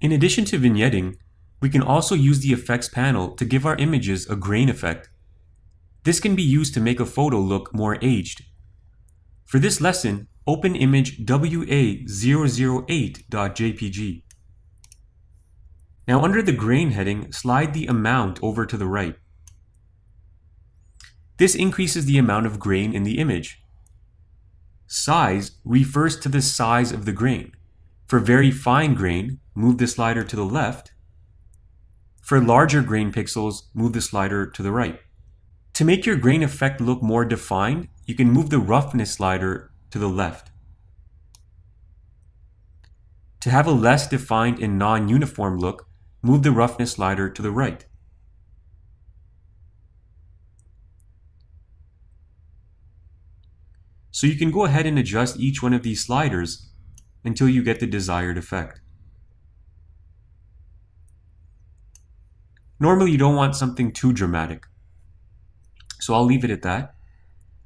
In addition to vignetting, we can also use the effects panel to give our images a grain effect. This can be used to make a photo look more aged. For this lesson, open image WA008.jpg. Now under the grain heading, slide the amount over to the right. This increases the amount of grain in the image. Size refers to the size of the grain. For very fine grain, move the slider to the left. For larger grain pixels, move the slider to the right. To make your grain effect look more defined, you can move the roughness slider to the left. To have a less defined and non-uniform look, move the roughness slider to the right. So you can go ahead and adjust each one of these sliders until you get the desired effect. Normally you don't want something too dramatic, so I'll leave it at that.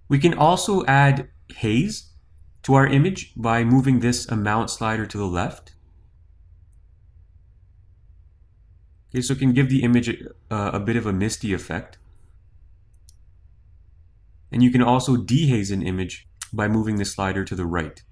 We can also add haze to our image by moving this amount slider to the left. Okay, so it can give the image a bit of a misty effect. And you can also dehaze an image by moving the slider to the right.